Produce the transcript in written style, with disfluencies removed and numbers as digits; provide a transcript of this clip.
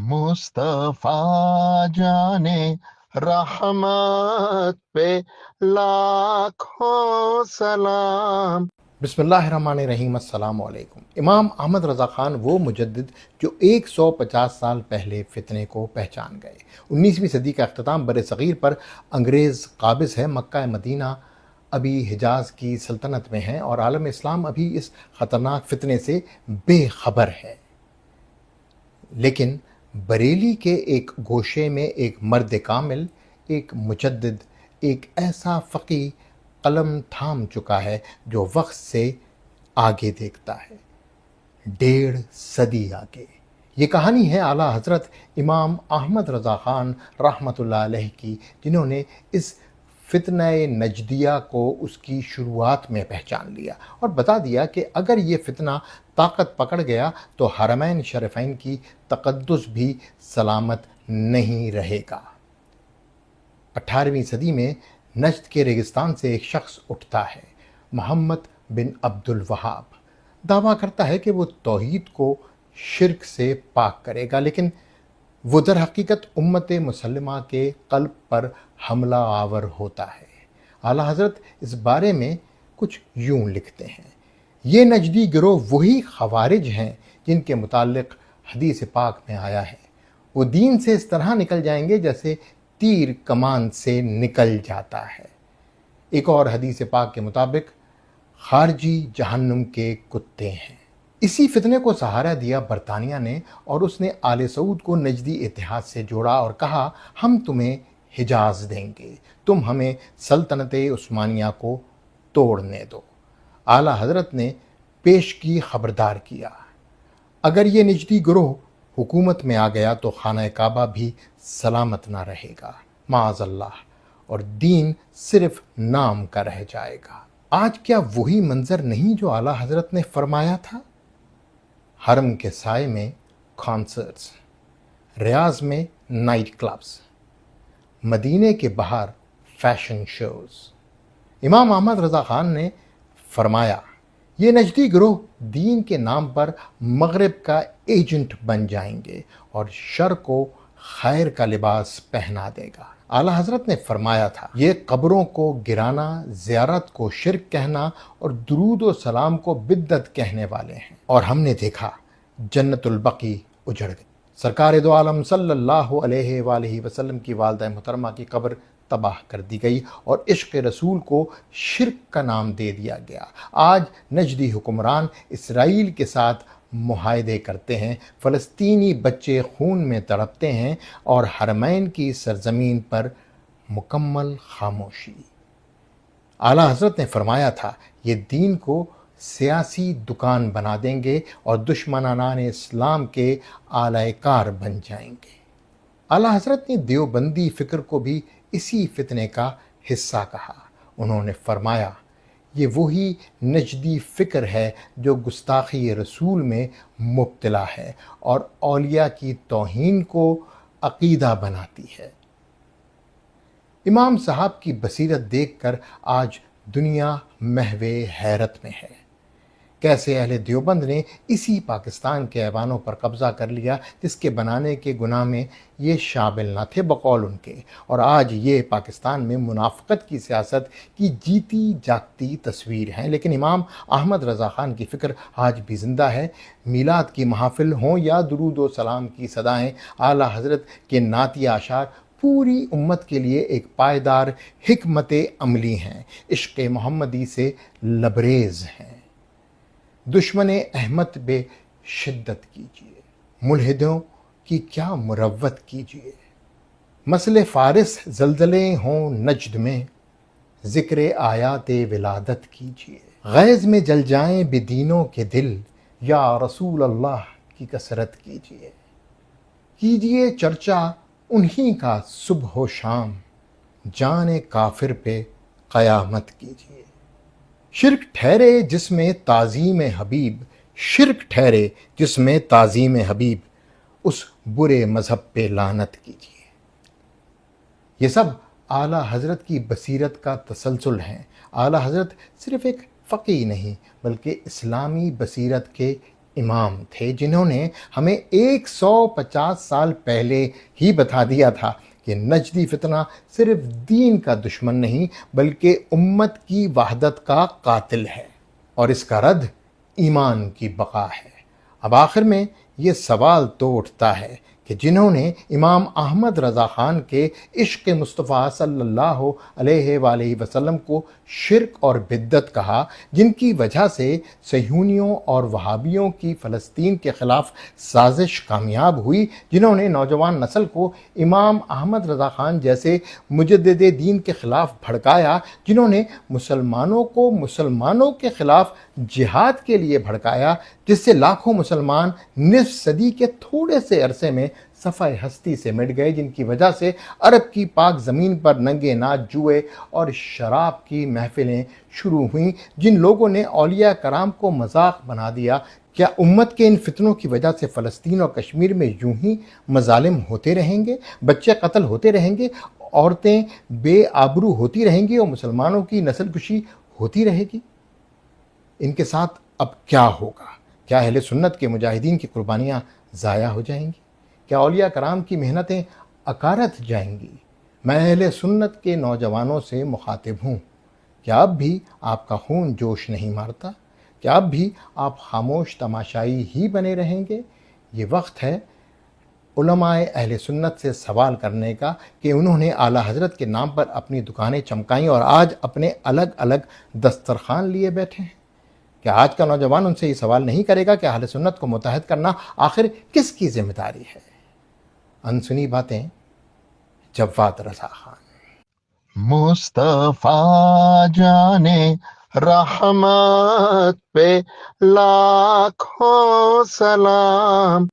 मुस्तफा जाने रहमत पे लाखों सलाम। बिस्मिल्लाहिर्रहमानिर्रहीम, अस्सलाम वालेकुम। इमाम अहमद रज़ा ख़ान वो मुजद्दिद जो 150 साल पहले फ़ितने को पहचान गए। 19वीं सदी का अख्ताम बर सग़ीर पर अंग्रेज़ काबिज़ है। मक्का मदीना अभी हिजाज़ की सल्तनत में है और आलम इस्लाम अभी इस ख़तरनाक फ़ितने से बेखबर है। लेकिन बरेली के एक गोशे में एक मर्द कामिल, एक मुजद्दिद, एक ऐसा फ़क़ी कलम थाम चुका है जो वक्त से आगे देखता है, 1.5 सदी आगे। ये कहानी है आला हज़रत इमाम अहमद रज़ा ख़ान रहमतुल्लाह अलैह की, जिन्होंने इस फ़ितने नजदिया को उसकी शुरुआत में पहचान लिया और बता दिया कि अगर ये फ़ितना ताकत पकड़ गया तो हरमैन शरीफैन की तक़द्दुस भी सलामत नहीं रहेगा। 18वीं सदी में नजद के रेगिस्तान से एक शख्स उठता है, मोहम्मद बिन अब्दुल वहाब। दावा करता है कि वो तौहीद को शिरक से पाक करेगा, लेकिन वो दर हकीकत उम्मत मुसल्लमा के क़ल्ब पर हमला आवर होता है। आला हज़रत इस बारे में कुछ यूं लिखते हैं, ये नजदी गिरोह वही खवारिज हैं जिनके मुताल्लिक़ हदीस पाक में आया है, वो दीन से इस तरह निकल जाएंगे जैसे तीर कमान से निकल जाता है। एक और हदीस पाक के मुताबिक खारजी जहन्नुम के कुत्ते हैं। इसी फितने को सहारा दिया बरतानिया ने और उसने आले सऊद को नजदी इतिहाद से जोड़ा और कहा, हम तुम्हें हिजाज देंगे, तुम हमें सल्तनत उस्मानिया को तोड़ने दो। आला हज़रत ने पेश की खबरदार किया, अगर ये नजदी गिरोह हुकूमत में आ गया तो खाना काबा भी सलामत ना रहेगा, माअज़ल्लाह, और दीन सिर्फ नाम का रह जाएगा। आज क्या वही मंजर नहीं जो आला हज़रत ने फरमाया था? हरम के साए में कॉन्सर्ट्स, रियाज में नाइट क्लब्स, मदीने के बाहर फैशन शोज़। इमाम अहमद रज़ा ख़ान ने फरमाया, ये नजदी गिरोह दीन के नाम पर मगरिब का एजेंट बन जाएंगे और शर को खैर का लिबास पहना देगा। आला हज़रत ने फरमाया था, ये कब्रों को गिराना, ज़ियारत को शिरक कहना और दुरूद व सलाम को बिद्दत कहने वाले हैं। और हमने देखा जन्नतुल बकी उजड़ गई। सरकार दो आलम सल्लल्लाहु अलैहि वसल्लम की वालिदा मुहतरमा की कब्र तबाह कर दी गई और इश्क़ रसूल को शिरक का नाम दे दिया गया। आज नजदी हुक्मरान इसराइल के साथ मुआहदे करते हैं, फ़लस्तीनी बच्चे खून में तड़पते हैं और हरमैन की सरजमीन पर मुकम्मल खामोशी। आला हज़रत ने फरमाया था, ये दीन को सियासी दुकान बना देंगे और दुश्मनान इस्लाम के आलाकार बन जाएंगे। आला हज़रत ने देवबंदी फ़िक्र को भी इसी फितने का हिस्सा कहा। उन्होंने फरमाया, ये वही नजदी फ़िक्र है जो गुस्ताखी रसूल में मुब्तला है और औलिया की तौहीन को अक़ीदा बनाती है। इमाम साहब की बसीरत देखकर आज दुनिया महवे हैरत में है। कैसे अहले देवबंद ने इसी पाकिस्तान के ऐवानों पर कब्ज़ा कर लिया जिसके बनाने के गुनाह में ये शामिल न थे बकौल उनके, और आज ये पाकिस्तान में मुनाफ़क़त की सियासत की जीती जागती तस्वीर हैं। लेकिन इमाम अहमद रज़ा ख़ान की फ़िक्र आज भी ज़िंदा है। मीलाद की महफ़िल हों या दुरूद व सलाम की सदाएँ, आला हज़रत के नातिया अशार पूरी उम्मत के लिए एक पायदार हिकमत अमली हैं, इश्क़ मोहम्मदी से लबरेज़ हैं। दुश्मन अहमद बे शिद्दत कीजिए, मुल्हिदों की क्या मुरव्वत कीजिए। मसले फ़ारिस ज़लज़ले हों नजद में, ज़िक्र आयात विलादत कीजिए। गैज़ में जल जाएं बेदीनों के दिल, या रसूल अल्लाह की कसरत कीजिए। कीजिए चर्चा उन्हीं का सुबह व शाम, जाने काफिर पे क़यामत कीजिए। शिरक ठहरे जिसमें ताज़ीम हबीब, शिरक ठहरे जिसमें ताज़ीम हबीब, उस बुरे मज़हब पे लानत कीजिए। ये सब आला हज़रत की बसीरत का तसलसल है। आला हज़रत सिर्फ़ एक फ़क़ी नहीं बल्कि इस्लामी बसीरत के امام تھے جنہوں نے ہمیں 150 سال پہلے ہی بتا دیا تھا کہ نجدی فتنہ صرف دین کا دشمن نہیں بلکہ امت کی وحدت کا قاتل ہے، اور اس کا رد ایمان کی بقا ہے۔ اب آخر میں یہ سوال تو اٹھتا ہے کہ جنہوں نے امام احمد رضا خان کے عشق مصطفیٰ صلی اللہ علیہ وآلہ وسلم کو شرک اور بدعت کہا، جن کی وجہ سے صہیونیوں اور وہابیوں کی فلسطین کے خلاف سازش کامیاب ہوئی، جنہوں نے نوجوان نسل کو امام احمد رضا خان جیسے مجدد دین کے خلاف بھڑکایا، جنہوں نے مسلمانوں کو مسلمانوں کے خلاف جہاد کے لیے بھڑکایا، جس سے لاکھوں مسلمان نصف صدی کے تھوڑے سے عرصے میں صفحہ ہستی سے مٹ گئے، جن کی وجہ سے عرب کی پاک زمین پر ننگے ناچ، جوئے اور شراب کی محفلیں شروع ہوئیں، جن لوگوں نے اولیاء کرام کو مذاق بنا دیا۔ کیا امت کے ان فتنوں کی وجہ سے فلسطین اور کشمیر میں یوں ہی مظالم ہوتے رہیں گے، بچے قتل ہوتے رہیں گے، عورتیں بے آبرو ہوتی رہیں گی اور مسلمانوں کی نسل کشی ہوتی رہے گی؟ ان کے ساتھ اب کیا ہوگا؟ کیا اہل سنت کے مجاہدین کی قربانیاں ضائع ہو جائیں گی؟ کیا اولیاء کرام کی محنتیں اکارت جائیں گی؟ میں اہل سنت کے نوجوانوں سے مخاطب ہوں، کیا اب بھی آپ کا خون جوش نہیں مارتا؟ کیا اب بھی آپ خاموش تماشائی ہی بنے رہیں گے؟ یہ وقت ہے علماء اہل سنت سے سوال کرنے کا کہ انہوں نے اعلیٰ حضرت کے نام پر اپنی دکانیں چمکائیں اور آج اپنے الگ الگ دسترخوان لیے بیٹھے ہیں۔ کیا آج کا نوجوان ان سے یہ سوال نہیں کرے گا کہ اہل سنت کو متحد کرنا آخر کس کی ذمہ داری ہے؟ انسنی باتیں، جواد رضا خان۔ مصطفیٰ جانے رحمت پہ لاکھوں سلام۔